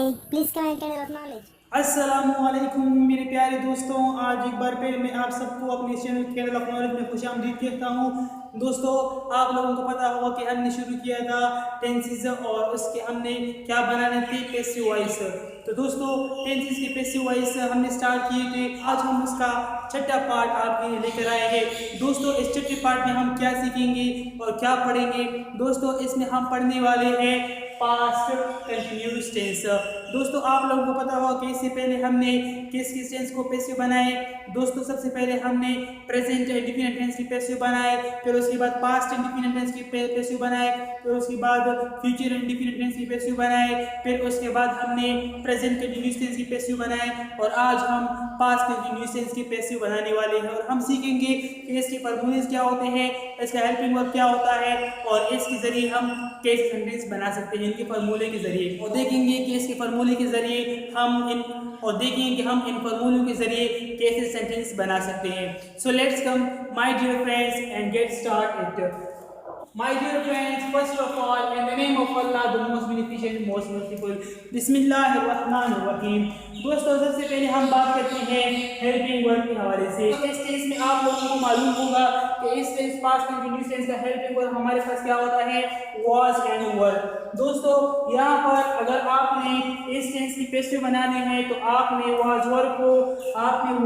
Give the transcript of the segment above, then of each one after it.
Please comment and acknowledge. अस्सलामुअलैकुम मेरे प्यारे दोस्तों, आज एक बार फिर मैं आप सबको अपने चैनल केरल ऑफ नॉलेज में खुशामदीद कहता हूँ। दोस्तों, आप लोगों को पता होगा कि हमने शुरू किया था टेंसेस और उसके हमने क्या बनाने थे, पैसिव वॉइस। तो दोस्तों, टेंसेस के पैसिव वॉइस हमने स्टार्ट किए थे। आज हम उसका छठा पार्ट आपके लिए लेकर आए हैं। दोस्तों, इस छठे पार्ट में हम क्या सीखेंगे और क्या पढ़ेंगे? दोस्तों, इसमें हम पढ़ने वाले हैं पास्ट कंटिन्यूअस टेंस। दोस्तों, आप लोगों को पता होगा कि इससे पहले हमने किस किस टेंस को पैसिव बनाए। दोस्तों, सबसे पहले हमने प्रेजेंट इंडिफिनिट टेंस की पैसिव बनाए, फिर उसके बाद पास्ट इंडिफिनिट टेंस की पैसिव बनाए, फिर उसके बाद फ्यूचर इंडिफिनिट टेंस की पैसिव बनाए, फिर उसके बाद हमने प्रेजेंट कंटिन्यूअस टेंस की पैसिव बनाए और आज हम पास्ट कंटिन्यूअस टेंस की पैसिव बनाने वाले हैं। और हम सीखेंगे कि इसके फॉर्मूलेज क्या होते हैं, इसका हेल्पिंग वर्ब क्या होता है और इसके जरिए हम कैसे सेंटेंस बना सकते हैं इनके फॉर्मूले के जरिए। और देखेंगे कि इसके फॉर्मूले के जरिए हम इन फॉर्मूलों के जरिए कैसे सेंटेंस बना सकते हैं। So let's come my dear friends and get start it. My dear friends, first of all, in the name of Allah, the most beneficent, most merciful, बिस्मिल्लाहिर्रहमानिर्रहीम। दोस्तों, सबसे पहले हम बात करते हैं हेल्पिंग वर्ब के हवाले से। इस टेंस में आप लोगों को मालूम होगा कि इस टेंस पास्ट कंटिन्यूअस टेंस का हेल्पिंग वर्ब हमारे पास क्या होता है, वाज एंड वर। दोस्तों, यहाँ पर अगर आपने इस टेंस की पैसिव बनानी है तो आपने वाज वर को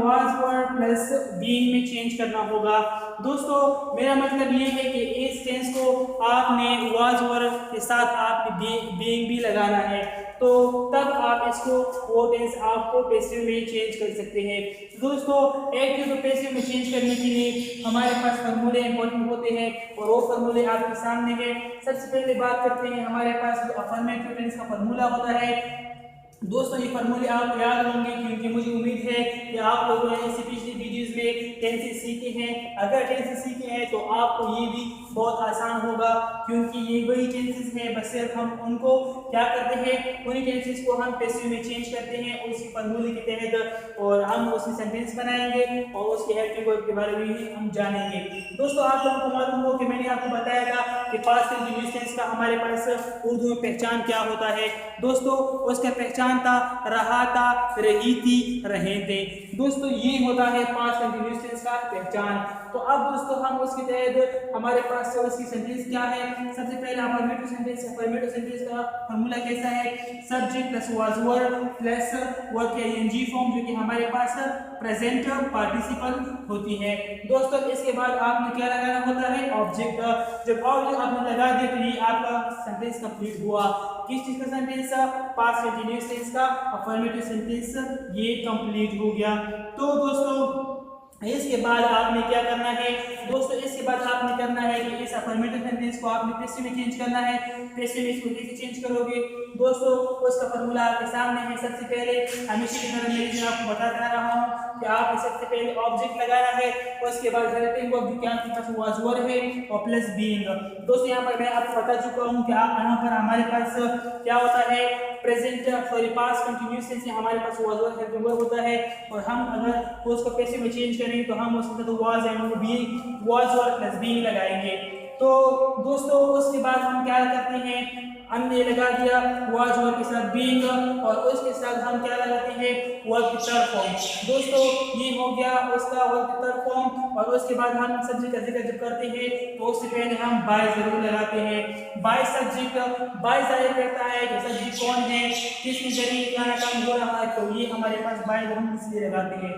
वाज वर प्लस बीइंग में चेंज करना होगा। दोस्तों, मेरा मतलब ये है कि इस टेंस को आपने वाज वर के साथ आपने बीइंग भी लगाना है, तो तब आप इसको वो टेंस आपको पैसिव में चेंज कर सकते हैं। दोस्तों, एक चीज को पैसिव में चेंज करने के लिए हमारे पास फॉर्मूले इंपॉर्टेंट होते हैं और वो फॉर्मूले आपके सामने है। सबसे पहले बात करते हैं हमारे पास जो अफर्मेटिव टेंस का फॉर्मूला होता है। दोस्तों, ये फॉर्मूले आप याद होंगे क्योंकि मुझे उम्मीद है कि आप लोगों ने इससे पिछली वीडियोस में टेंसेस सीखे हैं। अगर टेंसेस सीखे हैं तो आपको ये भी बहुत आसान होगा क्योंकि ये वही टेंसेस हैं, बस सिर्फ हम उनको क्या करते हैं, उन्हीं टेंसेस को हम पैसिव में चेंज करते हैं उसी फॉर्मूले के तहत और हम उसमें सेंटेंस बनाएंगे और उसके हेल्पिंग वर्ब के बारे में भी हम जानेंगे। दोस्तों, आप लोगों को मालूम हो कि मैंने आपको बताया था कि पास्ट कंटिन्यूअस टेंस का हमारे पास उर्दू में पहचान क्या होता है। दोस्तों, उसका पहचान था, रहा था, रही थी, रहे थे। दोस्तों, ये होता है पास्ट कंटिन्यूअस टेंस का पहचान। तो अब दोस्तों, हम उसके तहत हमारे पास उसकी सेंटेंस क्या है। सबसे पहले अफर्मेटिव सेंटेंस का फॉर्मूला कैसा है, subject plus was were plus verb के आईएनजी फॉर्म जो कि हमारे पास प्रेजेंट पार्टिसिपल होती है। दोस्तों, इसके बाद आपने क्या लगाना होता है, ऑब्जेक्ट। जब ऑब्जेक्ट आपने लगा दिया तो ये आपका सेंटेंस कंप्लीट हुआ। किस चीज का सेंटेंस, पास्ट कंटिन्यूअस टेंस का अफर्मेटिव सेंटेंस ये कंप्लीट हो गया। तो दोस्तों, इसके बाद आपने क्या करना है, दोस्तों इसके बाद आपने करना है कि इस अफर्मेटिव सेंटेंस को आपने पैसिव में चेंज करना है। पैसिव में इसको कैसे चेंज करोगे? दोस्तों, उसका फॉर्मूला आपके सामने है। सबसे पहले हमेशा की तरह मैं आपको बताता रहा हूँ कि आपने सबसे पहले ऑब्जेक्ट लगाना है, उसके बाद हेल्पिंग वर्ब क्या आपके पास वाज वर है और प्लस बीइंग। दोस्तों, यहाँ पर मैं आपको बता चुका हूँ कि यहाँ पर हमारे पास क्या होता है, पास्ट कंटिन्यूअस टेंस हमारे पास वाज वर हेल्पिंग वर्ब होता है और हम अगर उसको पैसिव में चेंज करेंगे तो हम उसके साथ was and being, was were plus being लगाएंगे। तो दोस्तों, उसके बाद हम क्या करते हैं, हमने लगा दिया वाज वर के साथ बीइंग और उसके साथ हम क्या लगाते हैं, वर्ब की थर्ड फॉर्म। दोस्तों, ये हो गया उसका वर्ब की थर्ड फॉर्म और उसके बाद हम सब्जेक्ट का जिक्र जब करते हैं तो उससे पहले हम बाय जरूर लगाते हैं। बाय सब्जेक्ट, बाय जाहिर करता है कि सब्जेक्ट कौन है, किसके जरिए क्या काम हो रहा है, तो ये हमारे पास बाय हम इसलिए लगाते हैं।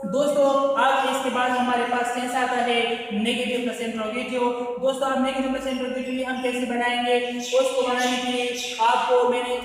दोस्तों, अब इसके बाद हमारे पास टेंस आता है नेगेटिव प्लस इंट्रोगेटिव। दोस्तों, अब नेगेटिव प्लस इंट्रोगेटिव हम कैसे बनाएंगे, उसको बनाने के लिए आपको मैंने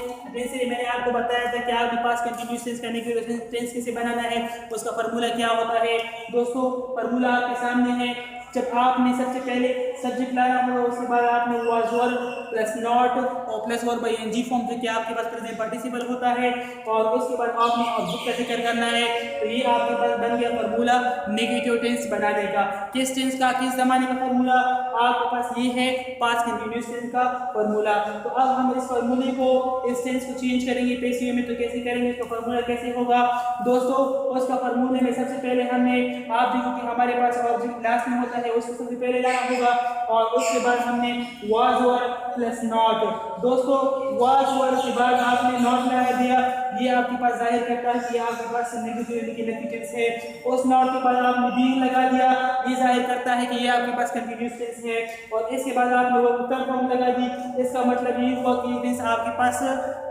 आपको बताया था कि आपके पास कंटिन्यूअस टेंस का नेगेटिव टेंस कैसे बनाना है, उसका फार्मूला क्या होता है। दोस्तों, फार्मूला आपके सामने है। जब आपने सबसे पहले सब्जेक्ट लाना होगा, उसके बाद आपने वाज वर प्लस नॉट और plus verb by ing form जो कि आपके पास प्रेजेंट पार्टिसिपल होता है और उसके बाद आपने ऑब्जेक्ट का जिक्र करना है। तो ये आपके पास बन गया फार्मूला नेगेटिव टेंस बनाने का। किस टेंस का, किस जमाने का फार्मूला, आपके पास ये है पास्ट कंटिन्यूअस टेंस का फार्मूला। तो अब हम इस फार्मूले को, इस टेंस को चेंज करेंगे पैसिव में, तो कैसे करेंगे, इसका फार्मूला कैसे होगा। दोस्तों, उसका फार्मूले में सबसे पहले हमने, आप देखो कि हमारे पास ऑब्जेक्ट लास्ट में होता है उसको सबसे पहले लाना होगा। और उसके बाद हमने वाज वर प्लस नॉट। दोस्तों वाज वर के बाद आपने नॉट लगा दिया, ये आपके पास जाहिर करता है कि आपके पास नेगेटिव टेंस है। उस नॉट के बाद आपने बीइंग लगा दिया, ये जाहिर करता है कि ये आपके पास कंटीन्यूअस टेंस है। और इसके बाद आपने वो उत्तर फॉर्म लगा दी, इसका मतलब ये हुआ कि टेंस आपके पास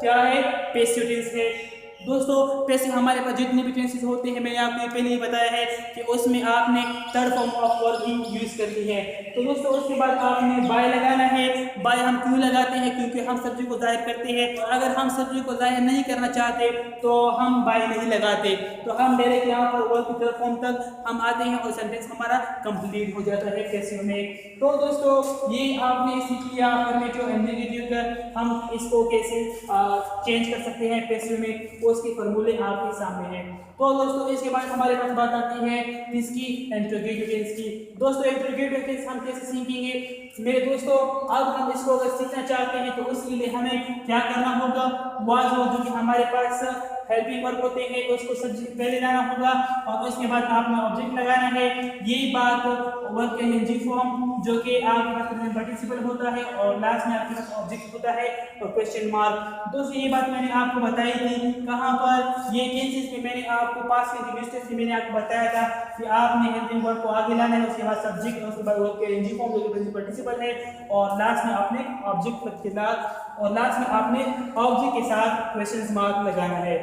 क्या है, पैसिव टेंस है। दोस्तों पैसिव हमारे पास जितने भी टेंसेस होते हैं मैंने आपको पहले ही बताया है कि उसमें आपने third form of verb he use करनी है। तो दोस्तों उसके बाद आपने बाय लगाना है। बाय हम क्यों लगाते हैं, क्योंकि हम सब्जेक्ट को जाहिर करते हैं। और अगर हम सब्जेक्ट को जाहिर नहीं करना चाहते तो हम बाय नहीं लगाते, तो हम डायरेक्ट यहाँ पर वर्ब की थर्ड फॉर्म तक हम आते हैं और सेंटेंस हमारा कंप्लीट हो जाता है पैसिव में। तो दोस्तों ये आपने सीख लिया अफर्मेटिव एंड नेगेटिव का हम इसको कैसे चेंज कर सकते हैं पैसिव में, उसके फॉर्मूले आपके सामने हैं। तो दोस्तों इसके बाद हमारे पास बात आती है इसकी इंट्रोगेटिव टेंस की। दोस्तों इंट्रोगेटिव टेंस हम कैसे सीखेंगे मेरे दोस्तों, अब हम इसको अगर सीखना चाहते हैं तो उसके लिए हमें क्या करना होगा, वाज हो जो कि हमारे पास हेल्पिंग वर्ब होते हैं उसको सब्जेक्ट पहले लाना होगा और उसके बाद आपने ऑब्जेक्ट लगाना है। यही बात वर्ब के एनजी फॉर्म जो कि आपके पास प्रेजेंट पार्टिसिपल होता है और लास्ट में आपके पास ऑब्जेक्ट होता है और क्वेश्चन मार्क। दोस्तों ये बात मैंने आपको बताई थी कहां पर, ये टेंसेस में मैंने आपको पास्ट कंटीन्यूअस टेंस में मैंने आपको बताया था कि आपने हेल्पिंग वर्ब को आगे लाना है, उसके बाद सब्जेक्ट, उसके बाद वर्ब के एनजी फॉर्म जो कि प्रेजेंट पार्टिसिपल है और लास्ट में आपने ऑब्जेक्ट के साथ के साथ क्वेश्चन मार्क लगाना है।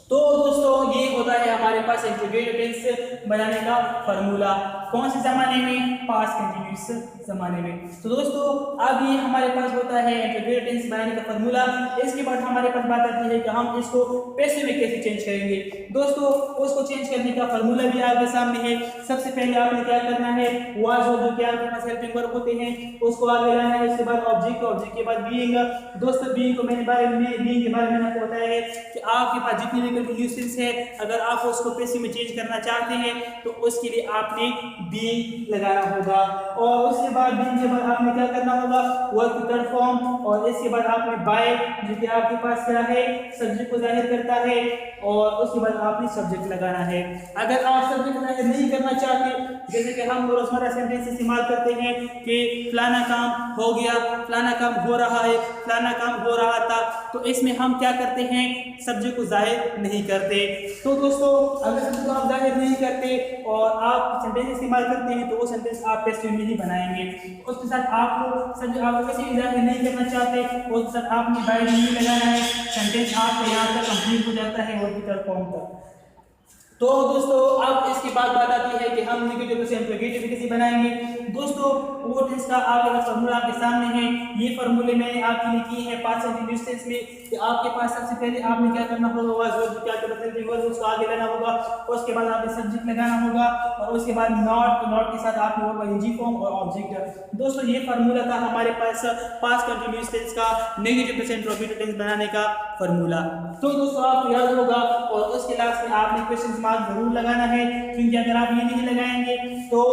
तो दोस्तों ये होता है हमारे पास इंट्रोगेटिव टेंस बनाने का फार्मूला। कौन से ज़माने में, पास्ट कंटीन्यूअस ज़माने में। तो दोस्तों अब ये हमारे पास होता है इंट्रोगेटिव टेंस बनाने का फार्मूला। इसके बाद हमारे पास बात आती है कि हम इसको पैसिव में कैसे चेंज करेंगे। दोस्तों उसको चेंज करने का फार्मूला भी आपके सामने है। सबसे पहले आपने क्या करना है, वाज हो जो कि आपके पास हेल्पिंग वर्ब होते हैं उसको आगे लाना है, उसके बाद ऑब्जेक्ट के बाद बीइंग। दोस्तों बीइंग के बारे में आपको बताया है कि आपके पास जितनी भी कंटीन्यूअस है अगर आप उसको पैसिव में चेंज करना चाहते हैं तो उसके लिए आपने बीइंग लगाना होगा। और उसके बाद बीइंग के बाद आपने क्या करना होगा, वर्ब की थर्ड फॉर्म और इसके बाद आपने बाय जो कि आपके पास क्या है, सब्जेक्ट को जाहिर करता है और उसके बाद आपने सब्जेक्ट लगाना है। अगर आप सब्जेक्ट जाहिर नहीं करना चाहते, जैसे कि हम रोजमर्रा सेंटेंस इस्तेमाल करते हैं कि फलाना काम हो गया, फलाना काम हो रहा है, फलाना काम हो रहा था, तो इसमें हम क्या करते हैं, सब्जेक्ट को जाहिर नहीं करते। तो दोस्तों अगर सब्जेक्ट को आप जाहिर नहीं करते और आप सेंटेंस इस्तेमाल करते हैं तो वो सेंटेंस आप पैसिव में ही बनाएंगे। उसके साथ आपको सब्जेक्ट आप किसी भी जाहिर नहीं करना चाहते, उसके साथ आपने बाय नहीं लगाना है, सेंटेंस आपका यहाँ तक कंप्लीट हो जाता है वर्ब की थर्ड फॉर्म तक। तो दोस्तों अब इसके बाद बात आती है कि हम नेगेटिव से इंट्रोगेटिव कैसे बनाएंगे। दोस्तों वो टेंस का आपके फार्मूला आपके सामने है। ये फार्मूले मैंने आपके लिए किए हैं पास्ट कंटीन्यूअस टेंस में कि आपके पास सबसे पहले आपने क्या करना होगा, वाज वर्ब क्या करते हैं उसको आगे लाना होगा, उसके बाद आपने सब्जेक्ट लगाना होगा और उसके बाद नॉट के साथ आपने वर्ब एनजी फॉर्म और ऑब्जेक्ट। दोस्तों ये फार्मूला था हमारे पास पास्ट कंटीन्यूअस टेंस का नेगेटिव से इंट्रोगेटिव टेंस बनाने का फार्मूला। तो दोस्तों आपको याद होगा और उसके लास्ट में आपने क्वेश्चन मार्क जरूर लगाना है, क्योंकि अगर आप ये नहीं लगाएंगे तो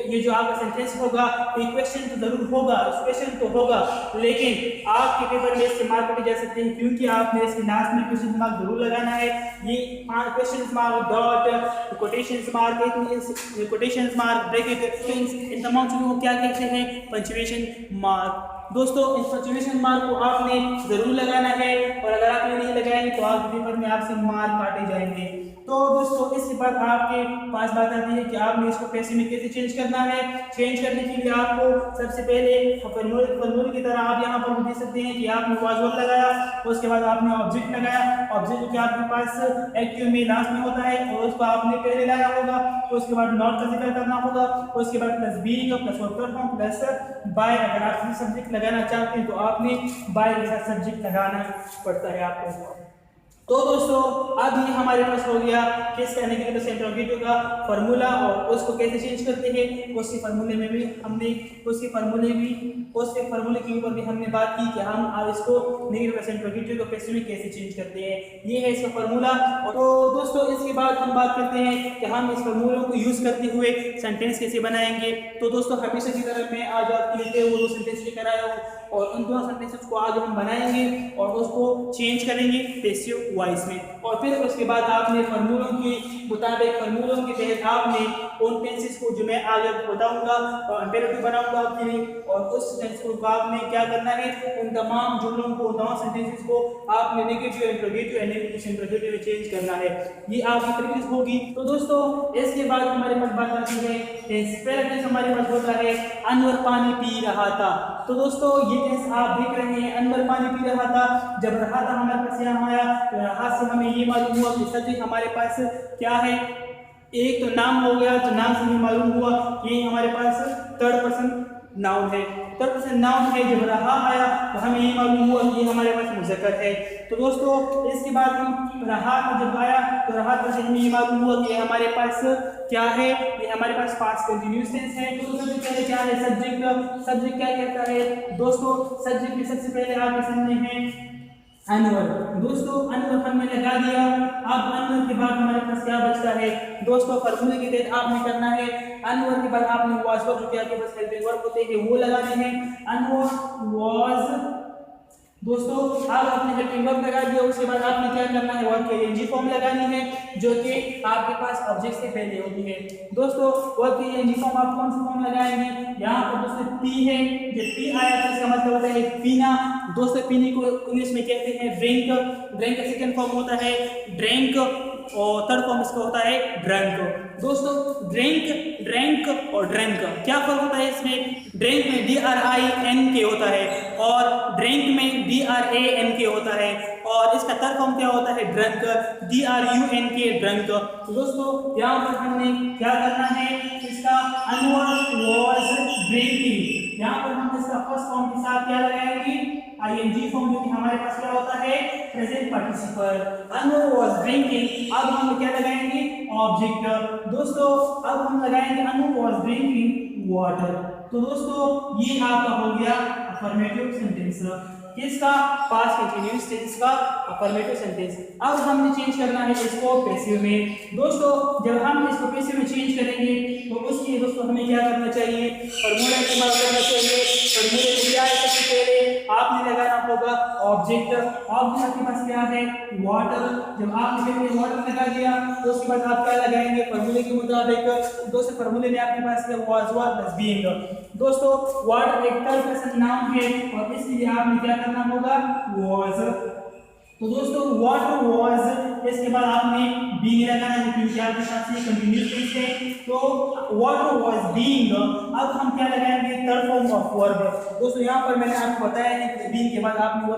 ये जो आपका सेंटेंस होगा ये क्वेश्चन तो जरूर होगा, क्वेश्चन तो होगा लेकिन आपके पेपर में इससे मार्क कटे जा सकते हैं, क्योंकि आपने इसके लास्ट में क्वेश्चन मार्क जरूर लगाना है। ये question mark, dot, quotation mark, bracket, इन तमाम चीजों को क्या कहते हैं, पंक्चुएशन मार्क। दोस्तों इस पंक्चुएशन मार्क को आपने जरूर लगाना है और अगर आपने नहीं लगाएंगे तो आपके पेपर में आपसे मार्क काटे जाएंगे। तो दोस्तों इसके बाद आपके पास बात आती है कि आपने इसको पैसिव में कैसे चेंज करना है। चेंज करने के लिए आपको सबसे पहले फार्मूले की तरह आप यहाँ पर देख सकते हैं कि आपने वाज वर्ब लगाया, उसके बाद आपने ऑब्जेक्ट लगाया, ऑब्जेक्ट जो कि आपके पास एक्टिव में लास्ट में होता है और उसको आपने पहले लाना होगा, उसके बाद नॉट का जिक्र करना होगा, उसके बाद प्लस बी का plus verb form plus by. अगर आप सब्जेक्ट लगाना चाहते हैं तो आपने बाय के साथ सब्जेक्ट लगाना पड़ता है आपको। तो दोस्तों अब ये हमारे पास हो गया किसका नेगेटिव से इंट्रोगेटिव का फार्मूला और उसको कैसे चेंज करते हैं। उसके फार्मूले में भी हमने उसके फार्मूले के ऊपर भी हमने बात की कि हम इसको नेगेटिव से इंट्रोगेटिव को पैसिव में कैसे चेंज करते हैं। ये है इसका फार्मूला। तो दोस्तों इसके बाद हम बात करते हैं कि हम इस फार्मूलों को यूज करते हुए सेंटेंस कैसे बनाएंगे। तो दोस्तों हमेशा की तरह मैं आज आपके लिए वो दो सेंटेंस लेकर आया हूँ और उन दोनों सेंटेंसेस को आगे हम बनाएंगे और उसको चेंज करेंगे पैसिव वॉइस में। और फिर उसके बाद आपने फार्मूलों के मुताबिक, फार्मूलों के तहत आपने उन टेंसेस को जो मैं आगे बताऊंगा और इंपेरेटिव बनाऊंगा आपके लिए, और उस सेंटेंस को आपने क्या करना है, उन तमाम जुमलों को, उन तमाम सेंटेंसेस को आपने negative interrogative and negative interrogative में चेंज करना है। ये आपकी प्रैक्टिस होगी। तो दोस्तों इसके बाद हमारे पास बात आती है पहला टेंस हमारे पास होता है अनवर पानी पी रहा था। तो दोस्तों ये टेंस आप देख रहे हैं, अनवर पानी पी रहा था। जब रहा था हमारे पास यहाँ आया तो रहा से हमें ये मालूम हुआ कि सब्जेक्ट हमारे पास क्या है, एक तो नाम हो गया, तो नाम से भी मालूम हुआ ये हमारे पास थर्ड पर्सन नाउन है। थर्ड पर्सन नाउन है। जब रहा आया तो हमें ये मालूम हुआ ये हमारे पास मुज़क्कर है। तो दोस्तों इसके बाद हम रहा जब आया तो रहा से हमें ये मालूम हुआ कि हमारे पास क्या है, ये हमारे पास पास्ट कंटिन्यूअस टेंस है। तो सबसे पहले क्या है, सब्जेक्ट। सब्जेक्ट क्या कहता है दोस्तों, सब्जेक्ट में सबसे पहले आपके सामने है अनवर। दोस्तों अनवर हमने लगा दिया। अब अनवर के बाद हमारे पास क्या बचता है दोस्तों, फार्मूले के तहत आपने करना है, अनवर के बाद आपने वाज वर्ब जो कि आपके पास हेल्पिंग वर्ब होते हैं वो लगाने हैं। अनवर वाज दोस्तों आप अपने हेल्पिंग वर्ब लगा दिया। उसके बाद आपने क्या करना है, वर्ब की एनजी फॉर्म लगानी है जो कि आपके पास ऑब्जेक्ट से पहले होती है। दोस्तों वर्ब की एनजी फॉर्म आप कौन सी फॉर्म लगाएंगे, यहाँ पर दोस्तों पी है। जब पी आया तो इसका मतलब होता है पीना। दोस्तों पीने को इंग्लिश में कहते हैं ड्रिंक। ड्रिंक का सेकंड फॉर्म होता है ड्रिंक और थर्ड फॉर्म इसका होता है ड्रंक। दोस्तों ड्रिंक, ड्रैंक और ड्रंक क्या फर्क होता है इसमें, ड्रिंक में DRINK होता है और ड्रिंक में DRANK होता है, और इसका थर्ड फॉर्म क्या होता है ड्रंक, DRUNK ड्रंक। तो दोस्तों यहाँ पर हमने क्या करना है, इसका अनवर वाज ड्रिंकिंग, यहाँ पर हम इसका फर्स्ट फॉर्म के साथ क्या लगाएंगे, ING फॉर्म जो कि हमारे पास क्या होता है present participle. Anwar was drinking, अब हम क्या लगाएंगे ऑब्जेक्ट। दोस्तों अब हम लगाएंगे अनवर वाज ड्रिंकिंग वाटर। तो दोस्तों ये आपका हो गया अफर्मेटिव सेंटेंस, किसका, पास्ट कंटीन्यूअस टेंस का अफर्मेटिव सेंटेंस। अब हमने चेंज करना है इसको पैसिव में। दोस्तों जब हम इसको पैसिव में चेंज करेंगे तो उसके लिए दोस्तों हमें क्या करना चाहिए, फार्मूला इस्तेमाल करना चाहिए। फार्मूले को क्या है, सबसे पहले आपने लगाना होगा ऑब्जेक्ट। ऑब्जेक्ट आपके पास क्या है वाटर। जब आपने पहले वाटर लगा दिया तो उसके बाद आप क्या लगाएंगे फार्मूले के मुताबिक। दोस्तों फार्मूले में आपके पास है वाज प्लस बीइंग। दोस्तों वाटर एक थर्ड पर्सन नाउन है और इसलिए आपने क्या करना होगा वाज। तो दोस्तों वाटर वाज, इसके बाद आपने बीइंग लगाना है क्योंकि आपके पास ये कंटीन्यूअस टेंस है। तो वाटर वाज बीइंग, अब हम क्या लगाएंगे थर्ड फॉर्म ऑफ वर्ब। दोस्तों यहाँ पर मैंने आपको बताया है कि बीइंग के बाद आपने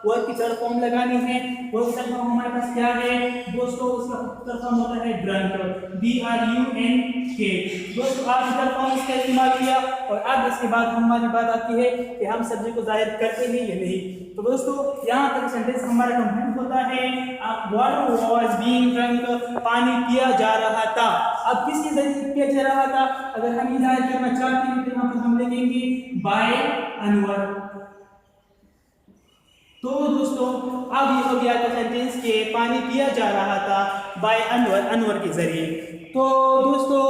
वर्ब की थर्ड फॉर्म लगानी है। वर्ब की थर्ड फॉर्म हमारे पास क्या है दोस्तों, उसका थर्ड फॉर्म होता है ड्रंक, DRUNK। दोस्तों आप थर्ड फॉर्म इसका इस्तेमाल किया और अब इसके बाद हमारी बात आती है कि हम सब्जेक्ट को जाहिर करते हैं या नहीं। तो दोस्तों यहाँ तक सेंटेंस हमारा कंप्लीट होता है। वाटर वाज बीइंग ड्रंक, पानी पिया जा रहा था। अब किसके जरिए पिया जा रहा था, अगर हम ये जाहिर करना चाहते हैं तो यहाँ पर हम लिखेंगे बाय अनवर। तो दोस्तों अब ये हो गया सेंटेंस के पानी पिया जा रहा था बाय अनवर, अनवर के जरिए। तो दोस्तों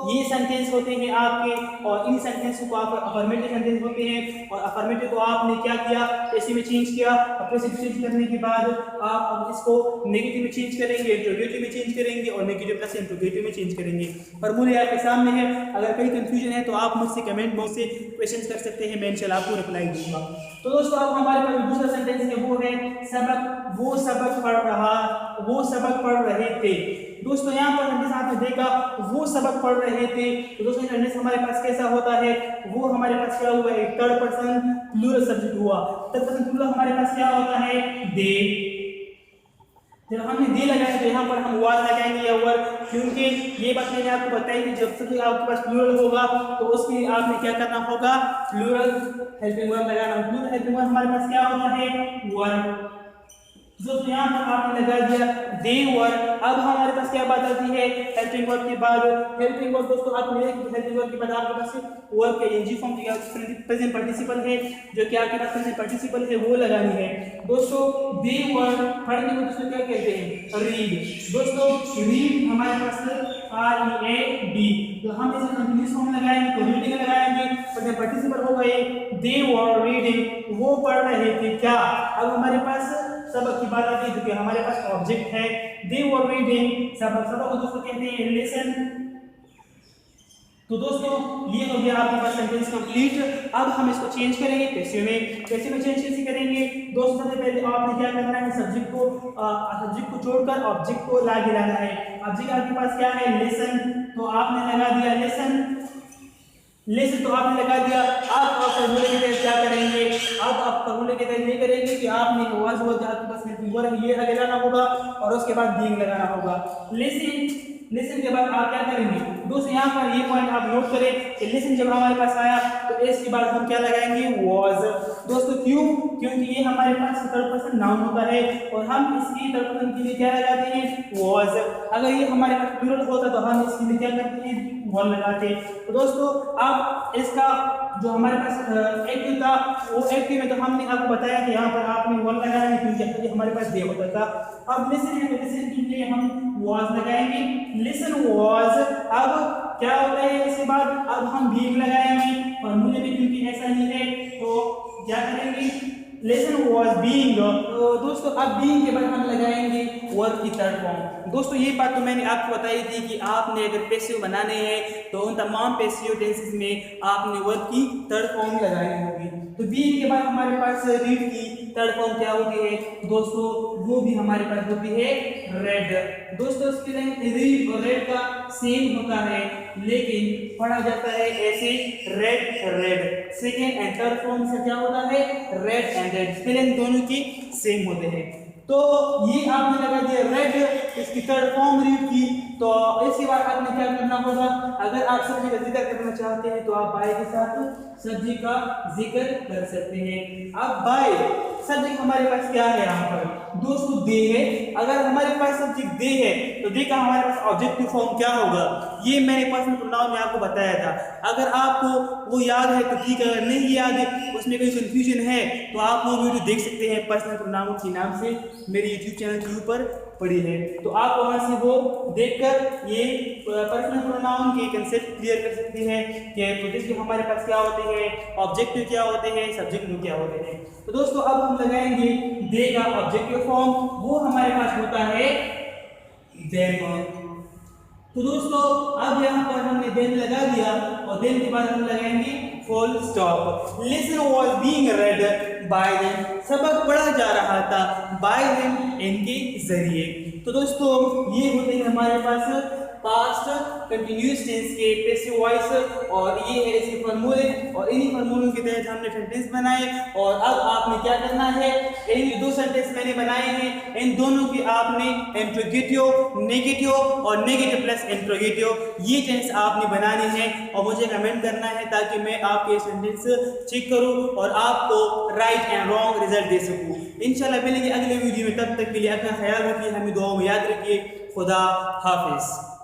ये सेंटेंस होते हैं आपके, और इन सेंटेंस को आप अफर्मेटिव सेंटेंस होते हैं। और अफर्मेटिव को आपने क्या किया, पैसिव में चेंज किया। पैसिव चेंज करने के बाद आप अब इसको नेगेटिव में चेंज करेंगे, इंट्रोगेटिव में चेंज करेंगे और नेगेटिव प्लस इंट्रोगेटिव में चेंज करेंगे। फॉर्मूले आपके सामने है, अगर कोई कंफ्यूजन है तो आप मुझसे कमेंट बॉक्स से क्वेश्चन कर सकते हैं, मैं इंशाल्लाह आपको रिप्लाई दूंगा। तो दोस्तों अब हमारे पास दूसरा सेंटेंस है वो है सबक। वो सबक पढ़ रहा, वो सबक पढ़ रहे थे। दोस्तों यहाँ पर सेंटेंस आपने देखा वो सबक पढ़ रहे थे। तो दोस्तों सेंटेंस हमारे पास कैसा होता है, वो हमारे पास क्या हुआ है थर्ड पर्सन प्लूरल सब्जेक्ट हुआ। थर्ड पर्सन प्लूरल हमारे पास क्या होता है दे। जब हमने दे लगाया तो यहाँ पर हम वाज लगाएंगे या वर, क्योंकि ये बात मैंने आपको बताई कि जब तक आपके पास प्लूरल होगा तो उसके लिए आपने क्या करना होगा प्लूरल हेल्पिंग वर्ब लगाना। प्लूरल हेल्पिंग वर्ब हमारे पास क्या होता है वर। तो यहाँ पर आपने लगा दिया दे वर। अब हमारे पास क्या बात आती है हेल्पिंग वर्ब के बाद। हेल्पिंग वर्ब दोस्तों आपने हेल्पिंग वर्ब के बाद आपके पास वर्ब के एनजी फॉर्म की प्रेजेंट पार्टिसिपल है जो कि आपके पास प्रेजेंट पार्टिसिपल है वो लगानी है। दोस्तों दे वर पढ़ने को दोस्तों क्या कहते हैं रीड। दोस्तों रीड हमारे पास READ, तो हम इसे कंटीन्यूअस फॉर्म लगाएंगे तो रीडिंग लगाएंगे, प्रेजेंट पार्टिसिपल होगा ये दे वर रीडिंग। रीडिंग, वो पढ़ रहे थे क्या। अब हमारे पास सबक की बात आती है, क्योंकि हमारे पास ऑब्जेक्ट है। दे वर रीडिंग, सबक को दोस्तों कहते हैं लिसन। तो दोस्तों ये हो गया आपके पास सेंटेंस कंप्लीट। अब हम इसको चेंज करेंगे पैसिव में। पैसिव में चेंज कैसे करेंगे दोस्तों, सबसे पहले आपने क्या करना है, सब्जेक्ट को छोड़कर ऑब्जेक्ट को लाके लाना है। ऑब्जेक्ट आपके पास क्या है, लिसन, तो आपने लगा दिया लिसन। लिसन तो आपने लगा दिया। अब आप फॉर्मूले के तहत क्या करेंगे, अब आप फॉर्मूले के तहत ये करेंगे कि आपने वाज वो आपके पास में ये लगाना होगा और उसके बाद बीइंग लगाना होगा। लिसन, लिसन के बाद आप क्या करेंगे दोस्तों, यहाँ पर ये पॉइंट आप नोट करें कि लिसन जब हमारे पास आया तो इसके बाद हम क्या लगाएंगे, वाज। दोस्तों क्यों, क्योंकि ये हमारे पास थर्ड पर्सन नाउन होता है और हम इसकी थर्ड पर्सन के लिए क्या लगाते हैं, वाज। अगर ये हमारे पास प्लूरल होता तो हम इसके लिए क्या करते हैं, वन लगाते। तो दोस्तों अब इसका जो हमारे पास एक्टिव था, वो एक्टिव में तो हमने आपको बताया कि यहाँ पर आपने वन लगाना है क्योंकि हमारे पास दे होता था। अब लिसन है तो लिसन के लिए हम वाज लगाएंगे, लिसन वाज। अब क्या होता है इसके बाद, अब हम बीइंग लगाएंगे फॉर्मूले में, क्योंकि ऐसा ही है तो क्या करेंगे, लेसन वाज बीइंग। तो दोस्तों अब बीइंग के बाद हम लगाएंगे वर्ब की थर्ड फॉर्म। दोस्तों ये बात तो मैंने आपको बताई थी कि आपने अगर पैसिव बनाने हैं तो उन तमाम पैसिव टेंसेस में आपने वर्ब की थर्ड फॉर्म लगानी होगी। तो बीइंग के बाद हमारे पास रीड की थर्ड फॉर्म क्या होती है दोस्तों, वो भी हमारे पास होती है रेड। दोस्तों स्पेलिंग रीड और रेड का सेम होता है लेकिन पढ़ा जाता है ऐसे red red. Second and third form से क्या होता है, रेड एंड रेड, स्पेलिंग दोनों की सेम होते हैं। तो ये आपने लगा दिया रेड, इसकी थर्ड फॉर्म रीड की। तो इसके बाद आपने क्या करना होगा, अगर आप सब्जी का जिक्र करना चाहते हैं तो आप बाय के साथ सब्जी का जिक्र कर सकते हैं। अब बाय सब्जेक्ट हमारे पास क्या है, यहाँ पर दोस्तों दे है। अगर हमारे पास सब्जेक्ट दे है तो दे का हमारे पास ऑब्जेक्टिव फॉर्म क्या होगा, ये मैंने पर्सनल प्रोनाउन में आपको बताया था। अगर आपको वो याद है तो ठीक है, अगर नहीं याद है, उसमें कोई कंफ्यूजन है तो आप वो वीडियो देख सकते हैं पर्सनल प्रोनाउन के नाम से, मेरे यूट्यूब चैनल के ऊपर पड़ी है। तो आप वहां से वो देखकर ये पर्सनल प्रोनाउन के कंसेप्ट क्लियर कर सकते हैं कि पोजेसिव हमारे पास क्या होते हैं, ऑब्जेक्टिव क्या होते हैं, सब्जेक्टिव क्या होते हैं। तो दोस्तों अब हम लगाएंगे दे का ऑब्जेक्टिव फॉर्म, वो हमारे पास होता है देम। तो दोस्तों अब यहाँ पर हमने देन लगा दिया और देन के बाद हम लगाएंगे full stop. Listen was being red bye them, सबक पढ़ा जा रहा था बाय देम, इनके जरिए। तो दोस्तों ये होते हैं हमारे पास पास्ट कंटिन्यूअस टेंस के पैसिव वॉइस और ये है इसके फॉर्मूले, और इन्हीं फॉर्मूलों के तहत हमने सेंटेंस बनाए। और अब आपने क्या करना है, इन दो सेंटेंस मैंने बनाए हैं, इन दोनों की आपने इंट्रोगेटिव, नेगेटिव और नेगेटिव प्लस इंट्रोगेटिव ये टेंस आपने बनाने हैं और मुझे कमेंट करना है ताकि मैं आपके सेंटेंस चेक करूं और आपको राइट एंड रॉन्ग रिजल्ट दे सकूं। इंशाल्लाह मिलेंगे अगले वीडियो में, तब तक के लिए अपना ख्याल रखिए, हमें दुआओं में याद रखिए। खुदा हाफिज।